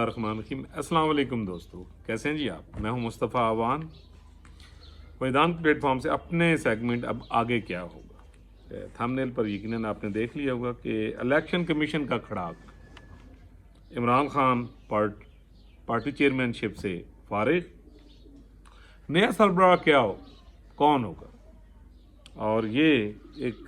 الرحمن الرحیم۔ السلام علیکم دوستو، کیسے ہیں جی آپ؟ میں ہوں مصطفیٰ آوان۔ میدان پلیٹ فارم سے اپنے سیگمنٹ اب آگے کیا ہوگا، تھمبنیل پر یقیناً آپ نے دیکھ لیا ہوگا کہ الیکشن کمیشن کا کھڑاک، عمران خان پارٹی چیئرمین شپ سے فارغ، نیا سربراہ کیا ہو، کون ہوگا؟ اور یہ ایک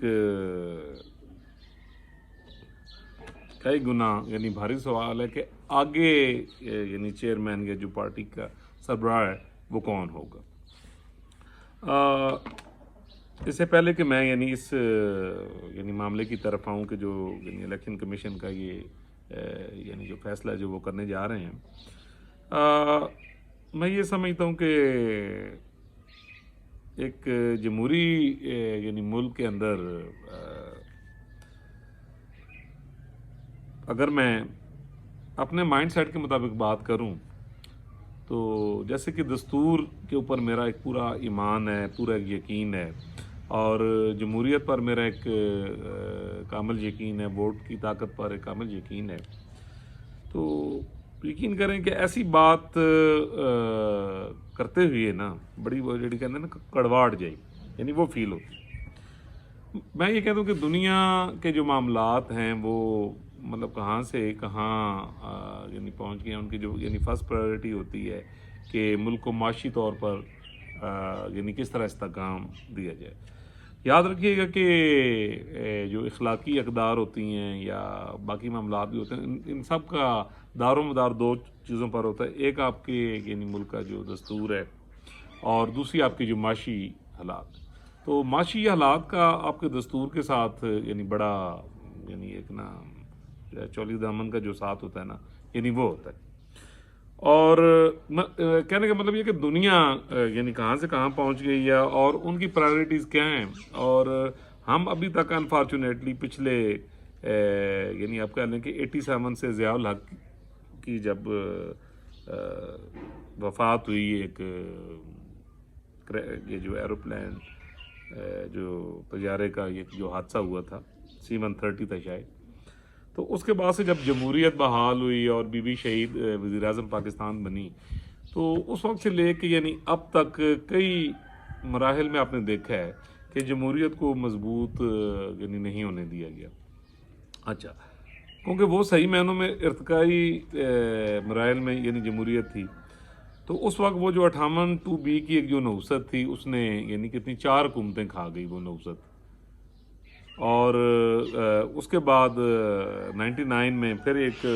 کئی گنا یعنی بھاری سوال ہے کہ آگے یعنی چیئرمین یا جو پارٹی کا سربراہ ہے وہ کون ہوگا۔ اس سے پہلے کہ میں یعنی اس یعنی معاملے کی طرف آؤں کہ جو یعنی الیکشن کمیشن کا یہ یعنی جو فیصلہ جو وہ کرنے جا رہے ہیں، میں یہ سمجھتا ہوں کہ ایک جمہوری یعنی ملک کے اندر اگر میں اپنے مائنڈ سیٹ کے مطابق بات کروں تو جیسے کہ دستور کے اوپر میرا ایک پورا ایمان ہے، پورا ایک یقین ہے، اور جمہوریت پر میرا ایک کامل یقین ہے، ووٹ کی طاقت پر ایک کامل یقین ہے، تو یقین کریں کہ ایسی بات کرتے ہوئے نا بڑی وہ جڑی کہتے ہیں نا کڑواہٹ جائی یعنی وہ فیل ہوتی۔ میں یہ کہتا ہوں کہ دنیا کے جو معاملات ہیں وہ مطلب کہاں سے کہاں یعنی پہنچ گئے، ان کی جو یعنی فرسٹ پرائیورٹی ہوتی ہے کہ ملک کو معاشی طور پر یعنی کس طرح استحکام دیا جائے۔ یاد رکھیے گا کہ جو اخلاقی اقدار ہوتی ہیں یا باقی معاملات بھی ہوتے ہیں، ان سب کا دار و مدار دو چیزوں پر ہوتا ہے، ایک آپ کے یعنی ملک کا جو دستور ہے اور دوسری آپ کی جو معاشی حالات۔ تو معاشی حالات کا آپ کے دستور کے ساتھ یعنی بڑا یعنی ایک نا چولی دامن کا جو ساتھ ہوتا ہے نا یعنی وہ ہوتا ہے، اور کہنے کا مطلب یہ کہ دنیا یعنی کہاں سے کہاں پہنچ گئی ہے اور ان کی پرائیورٹیز کیا ہیں، اور ہم ابھی تک انفارچونیٹلی پچھلے یعنی آپ کہہ لیں کہ 87 سے ضیاء الحق کی جب وفات ہوئی، ایک یہ جو ایروپلین جو طیارے کا یہ جو حادثہ ہوا تھا C-130 تھا شاید، تو اس کے بعد سے جب جمہوریت بحال ہوئی اور بی بی شہید وزیر اعظم پاکستان بنی، تو اس وقت سے لے کے یعنی اب تک کئی مراحل میں آپ نے دیکھا ہے کہ جمہوریت کو مضبوط یعنی نہیں ہونے دیا گیا۔ اچھا، کیونکہ وہ صحیح معنوں میں ارتقائی مراحل میں یعنی جمہوریت تھی، تو اس وقت وہ جو 58(2)B کی ایک جو نوست تھی، اس نے یعنی کتنی 4 حکومتیں کھا گئی وہ نوست، اور اس کے بعد 99 میں پھر ایک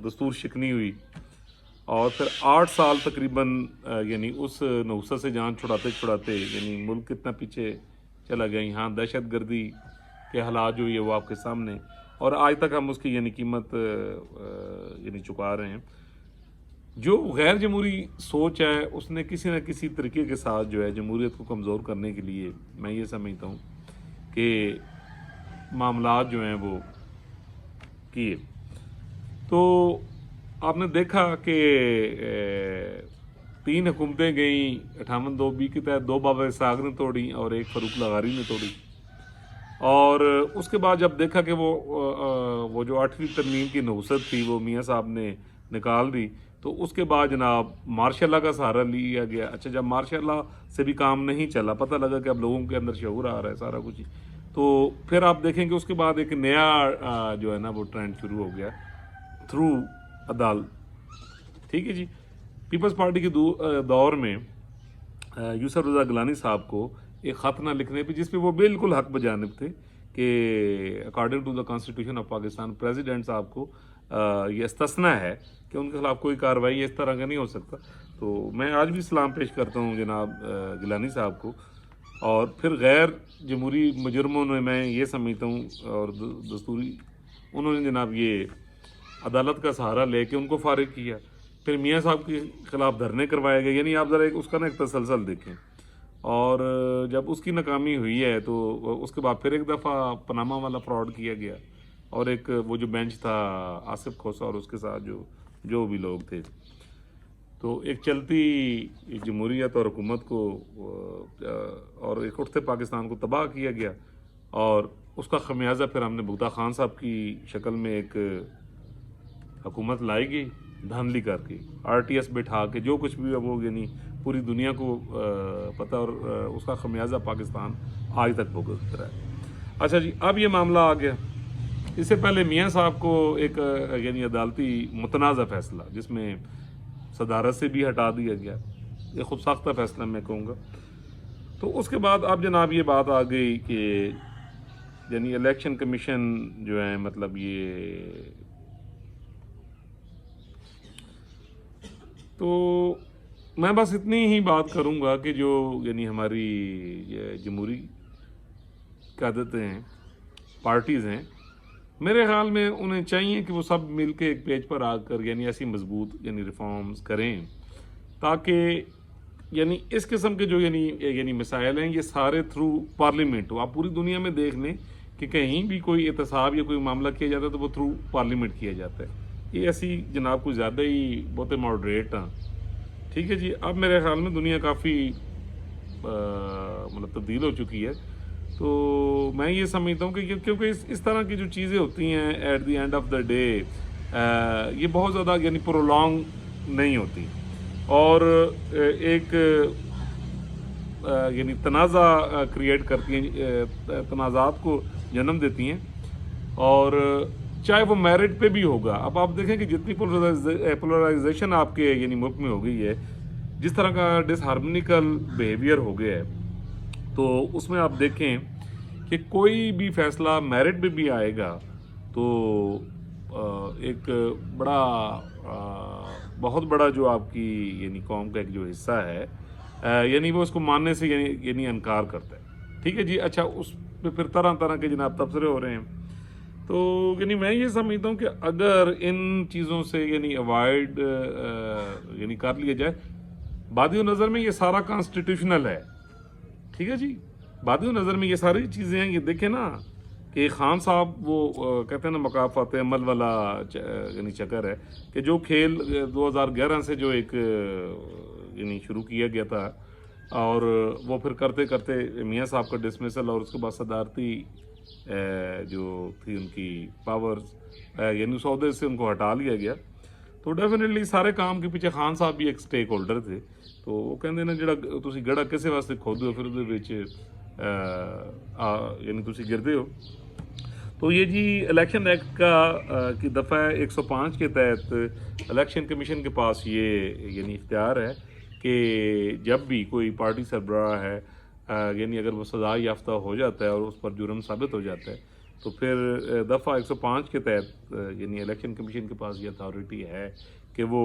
دستور شکنی ہوئی، اور پھر 8 سال تقریباً یعنی اس نوست سے جان چھڑاتے چھڑاتے یعنی ملک کتنا پیچھے چلا گیا۔ یہاں دہشت گردی کے حالات جو یہ وہ آپ کے سامنے، اور آج تک ہم اس کی یعنی قیمت یعنی چکا رہے ہیں۔ جو غیر جمہوری سوچ ہے اس نے کسی نہ کسی طریقے کے ساتھ جو ہے جمہوریت کو کمزور کرنے کے لیے میں یہ سمجھتا ہوں کہ معاملات جو ہیں وہ کیے۔ تو آپ نے دیکھا کہ 3 حکومتیں گئیں 58(2)B کے تحت، 2 بابا اسحاق نے توڑی اور 1 فاروق لغاری نے توڑی، اور اس کے بعد جب دیکھا کہ وہ جو 8ویں ترمیم کی نوست تھی وہ میاں صاحب نے نکال دی، تو اس کے بعد جناب ماشاء اللہ کا سہارا لیا گیا۔ اچھا، جب ماشاء اللہ سے بھی کام نہیں چلا، پتہ لگا کہ اب لوگوں کے اندر شعور آ رہا ہے سارا کچھ، تو پھر آپ دیکھیں کہ اس کے بعد ایک نیا جو ہے نا وہ ٹرینڈ شروع ہو گیا تھرو عدالت۔ ٹھیک ہے جی، پیپلز پارٹی کے دور میں یوسف رضا گیلانی صاحب کو ایک خط نہ لکھنے پہ، جس پہ وہ بالکل حق بجانب تھے کہ according to the constitution of Pakistan president صاحب کو یہ استثنا ہے کہ ان کے خلاف کوئی کارروائی اس طرح کا نہیں ہو سکتا۔ تو میں آج بھی سلام پیش کرتا ہوں جناب گیلانی صاحب کو، اور پھر غیر جمہوری مجرموں نے میں یہ سمجھتا ہوں اور دستوری انہوں نے جناب یہ عدالت کا سہارا لے کے ان کو فارغ کیا، پھر میاں صاحب کے خلاف دھرنے کروائے گئے، یعنی آپ ذرا اس کا نا ایک تسلسل دیکھیں، اور جب اس کی ناکامی ہوئی ہے تو اس کے بعد پھر ایک دفعہ پاناما والا فراڈ کیا گیا، اور ایک وہ جو بینچ تھا آصف کھوسہ اور اس کے ساتھ جو بھی لوگ تھے، تو ایک چلتی جمہوریت اور حکومت کو اور ایک اٹھتے پاکستان کو تباہ کیا گیا، اور اس کا خمیازہ پھر ہم نے بھگتا خان صاحب کی شکل میں ایک حکومت لائے گی دھاندلی کر کے RTS بٹھا کے جو کچھ بھی وہ یعنی پوری دنیا کو پتہ، اور اس کا خمیازہ پاکستان آج تک بھگت رہا ہے۔ اچھا جی، اب یہ معاملہ آ گیا، اس سے پہلے میاں صاحب کو ایک یعنی عدالتی متنازع فیصلہ جس میں صدارت سے بھی ہٹا دیا گیا، یہ خود ساختہ فیصلہ میں کہوں گا۔ تو اس کے بعد اب جناب یہ بات آ گئی کہ یعنی الیکشن کمیشن جو ہے مطلب یہ، تو میں بس اتنی ہی بات کروں گا کہ جو یعنی ہماری جمہوری قیادتیں ہیں، پارٹیز ہیں، میرے خیال میں انہیں چاہیے کہ وہ سب مل کے ایک پیج پر آ کر یعنی ایسی مضبوط یعنی ریفارمز کریں تاکہ یعنی اس قسم کے جو یعنی مسائل ہیں یہ سارے تھرو پارلیمنٹ ہو۔ آپ پوری دنیا میں دیکھ لیں کہ کہیں بھی کوئی احتساب یا کوئی معاملہ کیا جاتا ہے تو وہ تھرو پارلیمنٹ کیا جاتا ہے۔ یہ ایسی جناب کچھ زیادہ ہی بہت ماڈریٹ ہیں، ٹھیک ہے جی۔ اب میرے خیال میں دنیا کافی مطلب تبدیل ہو چکی ہے، تو میں یہ سمجھتا ہوں کہ کیونکہ اس طرح کی جو چیزیں ہوتی ہیں at the end of the day یہ بہت زیادہ یعنی پرولونگ نہیں ہوتی، اور ایک یعنی تنازع کریٹ کرتی ہیں، تنازعات کو جنم دیتی ہیں، اور چاہے وہ میرٹ پہ بھی ہوگا۔ اب آپ دیکھیں کہ جتنی پولرائزیشن آپ کے یعنی ملک میں ہو گئی ہے، جس طرح کا ڈس ہارمونیکل بیہیویئر ہو گیا ہے، تو اس میں آپ دیکھیں کہ کوئی بھی فیصلہ میرٹ پہ بھی آئے گا تو ایک بہت بڑا جو آپ کی یعنی قوم کا ایک جو حصہ ہے یعنی وہ اس کو ماننے سے یعنی انکار کرتا ہے، ٹھیک ہے جی۔ اچھا، اس پہ پھر طرح طرح کے جناب تبصرے ہو رہے ہیں، تو یعنی میں یہ سمجھتا ہوں کہ اگر ان چیزوں سے یعنی اوائڈ یعنی کر لیا جائے، بادی نظر میں یہ سارا کانسٹیٹیوشنل ہے، ٹھیک ہے جی۔ بادی نظر میں یہ ساری چیزیں ہیں، یہ دیکھیں نا کہ خان صاحب وہ کہتے ہیں نا مکافات عمل والا یعنی چکر ہے کہ جو کھیل 2011 سے جو ایک یعنی شروع کیا گیا تھا، اور وہ پھر کرتے کرتے میاں صاحب کا ڈسمسل اور اس کے بعد صدارتی جو تھی ان کی پاورز یعنی اس عہدے سے ان کو ہٹا لیا گیا، تو ڈیفینیٹلی سارے کام کے پیچھے خان صاحب بھی ایک سٹیک ہولڈر تھے۔ تو وہ کہندے نا جڑا تسی گڑھا کسے واسطے کھودے ہو پھر دے وچ یعنی تسی گردے ہو۔ تو یہ جی الیکشن ایکٹ کا کی دفعہ 105 کے تحت الیکشن کمیشن کے پاس یہ یعنی اختیار ہے کہ جب بھی کوئی پارٹی سربراہ ہے یعنی اگر وہ سزا یافتہ ہو جاتا ہے اور اس پر جرم ثابت ہو جاتا ہے، تو پھر دفعہ 105 کے تحت یعنی الیکشن کمیشن کے پاس یہ اتھارٹی ہے کہ وہ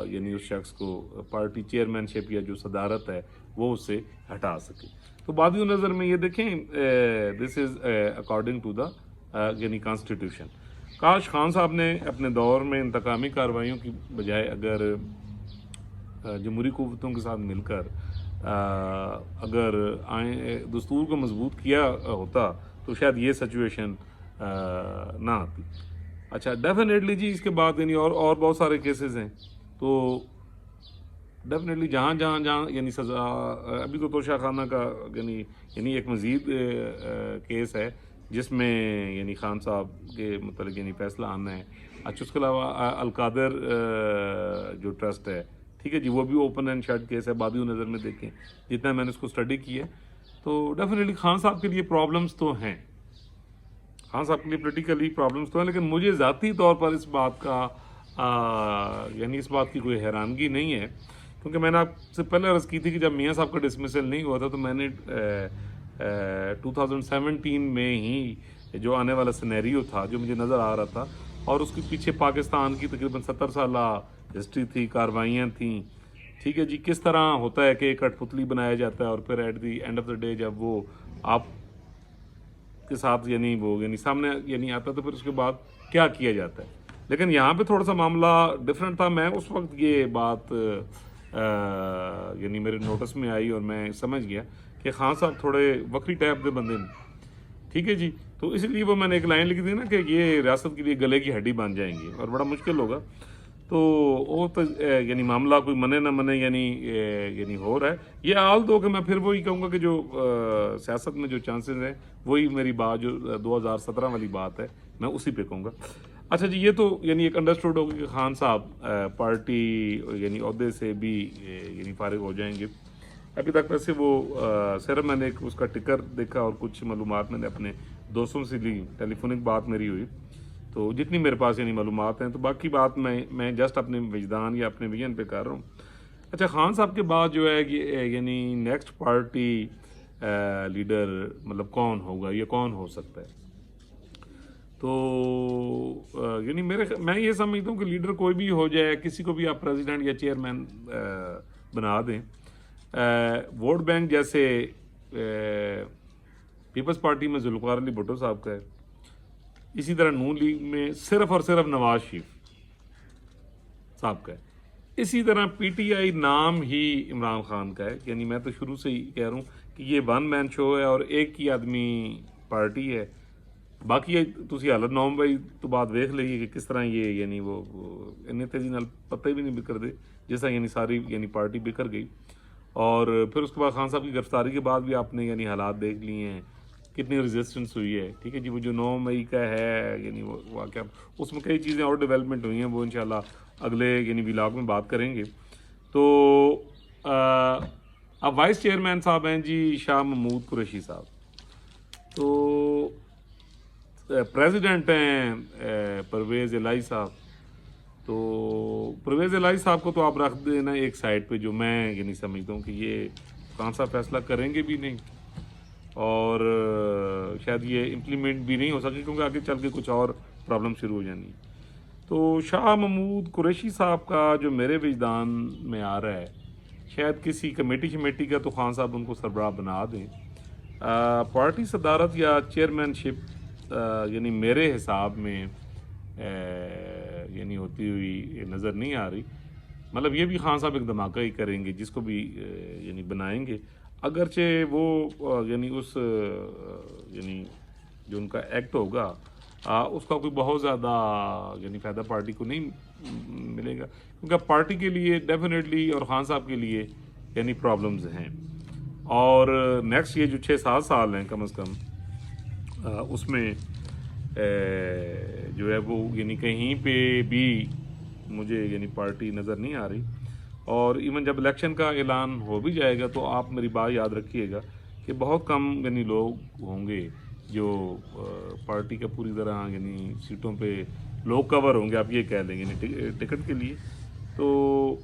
یعنی اس شخص کو پارٹی چیئرمین شپ یا جو صدارت ہے وہ اس سے ہٹا سکے۔ تو بادی نظر میں یہ دیکھیں دس از اکارڈنگ ٹو دا یعنی کانسٹیٹیوشن۔ کاش خان صاحب نے اپنے دور میں انتقامی کارروائیوں کی بجائے اگر جمہوری قوتوں کے ساتھ مل کر اگر دستور کو مضبوط کیا ہوتا تو شاید یہ سچویشن نہ آتی۔ اچھا، ڈیفینیٹلی جی اس کے بعد یعنی اور بہت سارے کیسز ہیں، تو ڈیفینیٹلی جہاں یعنی سزا، ابھی تو توشہ خانہ کا یعنی ایک مزید کیس ہے جس میں یعنی خان صاحب کے متعلق یعنی فیصلہ آنا ہے۔ اچھا، اس کے علاوہ القادر جو ٹرسٹ ہے، ٹھیک ہے جی، وہ بھی اوپن اینڈ شٹ کیس ہے۔ بادی نظر میں دیکھیں جتنا میں نے اس کو اسٹڈی کیا ہے، تو ڈیفینیٹلی خان صاحب کے لیے پرابلمس تو ہیں، خان صاحب کے لیے پولیٹیکلی پرابلمس تو ہیں، لیکن مجھے ذاتی طور پر اس بات کا یعنی اس بات کی کوئی حیرانگی نہیں ہے، کیونکہ میں نے آپ سے پہلے عرض کی تھی کہ جب میاں صاحب کا ڈسمسل نہیں ہوا تھا تو میں نے 2017 میں ہی جو آنے والا سینیریو تھا جو مجھے نظر آ رہا تھا، اور اس کے پیچھے پاکستان کی تقریباً 70 سالہ ہسٹری تھی، کاروائیاں تھیں، ٹھیک ہے جی، کس طرح ہوتا ہے کہ ایک کٹ پتلی بنایا جاتا ہے اور پھر at the end of the day جب وہ آپ کے ساتھ یعنی وہ یعنی سامنے یعنی آتا ہے تو پھر اس کے بعد کیا کیا جاتا ہے۔ لیکن یہاں پہ تھوڑا سا معاملہ ڈفرینٹ تھا۔ میں اس وقت یہ بات یعنی میرے نوٹس میں آئی اور میں سمجھ گیا کہ خان صاحب تھوڑے وکری ٹائپ کے بندے نے، ٹھیک ہے جی، تو اس لیے وہ میں نے ایک لائن لکھی تھی نا کہ یہ ریاست کے لیے گلے کی ہڈی بن جائیں گے اور بڑا مشکل ہوگا۔ تو وہ تو یعنی معاملہ کوئی منے نہ منے یعنی ہو رہا ہے۔ یہ آل دو کہ میں پھر وہی کہوں گا کہ جو سیاست میں جو چانسز ہیں وہی میری بات جو 2017 والی بات ہے میں اسی پہ کہوں گا۔ اچھا جی، یہ تو یعنی ایک انڈرسٹوڈ ہوگا کہ خان صاحب پارٹی یعنی عہدے سے بھی یعنی فارغ ہو جائیں گے. ابھی تک ویسے وہ صرف میں نے ایک اس کا ٹکر دیکھا اور کچھ معلومات میں نے اپنے دوستوں سے لی، ٹیلی فونک بات میری ہوئی، تو جتنی میرے پاس یعنی معلومات ہیں، تو باقی بات میں جسٹ اپنے وجدان یا اپنے ویژن پہ کر رہا ہوں. اچھا، خان صاحب کے بعد جو ہے کہ یعنی نیکسٹ پارٹی لیڈر مطلب کون ہوگا یا کون ہو سکتا ہے؟ تو یعنی میں یہ سمجھتا ہوں کہ لیڈر کوئی بھی ہو جائے، کسی کو بھی آپ پریزیڈنٹ یا چیئرمین بنا دیں. ووٹ بینک جیسے پیپلز پارٹی میں ذوالفقار علی بھٹو صاحب کا ہے، اسی طرح نون لیگ میں صرف اور صرف نواز شریف صاحب کا ہے، اسی طرح پی ٹی آئی نام ہی عمران خان کا ہے. یعنی میں تو شروع سے ہی کہہ رہا ہوں کہ یہ ون مین شو ہے اور ایک ہی آدمی پارٹی ہے. باقی تسی حالت نوم بھائی تو بات ویکھ لئیے کہ کس طرح یہ یعنی وہ اتنی تیزی نال پتہ بھی نہیں بکھر دے جس طرح یعنی ساری یعنی پارٹی بکھر گئی. اور پھر اس کے بعد خان صاحب کی گرفتاری کے بعد بھی آپ نے یعنی حالات دیکھ لیے ہیں، کتنی ریزسٹنس ہوئی ہے. ٹھیک ہے جی، وہ جو 9 مئی کا ہے یعنی وہ واقعہ، اس میں کئی چیزیں اور ڈیولپمنٹ ہوئی ہیں، وہ انشاءاللہ اگلے یعنی ولاگ میں بات کریں گے. تو اب وائس چیئرمین صاحب ہیں جی شاہ محمود قریشی صاحب، تو پریزیڈنٹ ہیں پرویز الہی صاحب. تو پرویز الہی صاحب کو تو آپ رکھ دینا ایک سائڈ پہ، جو میں یعنی سمجھتا ہوں کہ یہ خان صاحب فیصلہ کریں گے بھی نہیں اور شاید یہ امپلیمنٹ بھی نہیں ہو سکے، کیونکہ آگے چل کے کچھ اور پرابلم شروع ہو جانی. تو شاہ محمود قریشی صاحب کا جو میرے وجدان میں آ رہا ہے، شاید کسی کمیٹی کا تو خان صاحب ان کو سربراہ بنا دیں. پارٹی صدارت یا چیئرمین شپ یعنی میرے حساب میں یعنی ہوتی ہوئی نظر نہیں آ رہی. مطلب یہ بھی خان صاحب ایک دھماکہ ہی کریں گے جس کو بھی یعنی بنائیں گے، اگرچہ وہ یعنی اس یعنی جو ان کا ایکٹ ہوگا اس کا کوئی بہت زیادہ یعنی فائدہ پارٹی کو نہیں ملے گا، کیونکہ پارٹی کے لیے ڈیفینیٹلی اور خان صاحب کے لیے یعنی پرابلمز ہیں. اور نیکسٹ یہ جو 6-7 سال ہیں کم از کم، اس میں جو ہے وہ یعنی کہیں پہ بھی مجھے یعنی پارٹی نظر نہیں آ رہی. اور ایون جب الیکشن کا اعلان ہو بھی جائے گا تو آپ میری بات یاد رکھیے گا کہ بہت کم یعنی لوگ ہوں گے جو پارٹی کا پوری طرح یعنی سیٹوں پہ لوگ کور ہوں گے، آپ یہ کہہ لیں گے یعنی ٹکٹ کے لیے. تو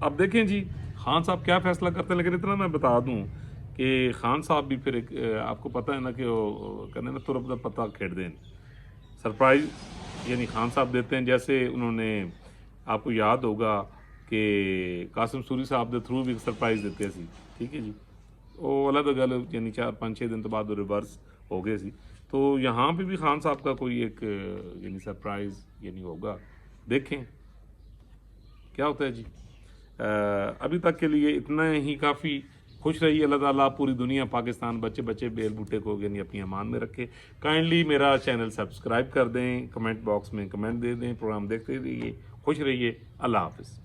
اب دیکھیں جی خان صاحب کیا فیصلہ کرتے ہیں. لیکن اتنا میں بتا دوں کہ خان صاحب بھی پھر ایک آپ کو پتہ ہے نا کہ وہ کہنے نا ترپ کا پتہ کھیڑ دیں، سرپرائز یعنی خان صاحب دیتے ہیں. جیسے انہوں نے آپ کو یاد ہوگا کہ قاسم سوری صاحب دے تھرو بھی ایک سرپرائز دیتے سی. ٹھیک ہے جی، وہ الگ گل یعنی 4-5-6 دن تو بعد وہ ریورس ہو گئے سی. تو یہاں پہ بھی خان صاحب کا کوئی ایک یعنی سرپرائز یعنی ہوگا، دیکھیں کیا ہوتا ہے جی. ابھی تک کے لیے اتنا ہی کافی. خوش رہیے، اللہ تعالیٰ پوری دنیا پاکستان بچے بیل بوٹے کو یعنی اپنی امان میں رکھے. کائنڈلی میرا چینل سبسکرائب کر دیں، کمنٹ باکس میں کمنٹ دے دیں، پروگرام دیکھتے رہیے. خوش رہیے، اللہ حافظ.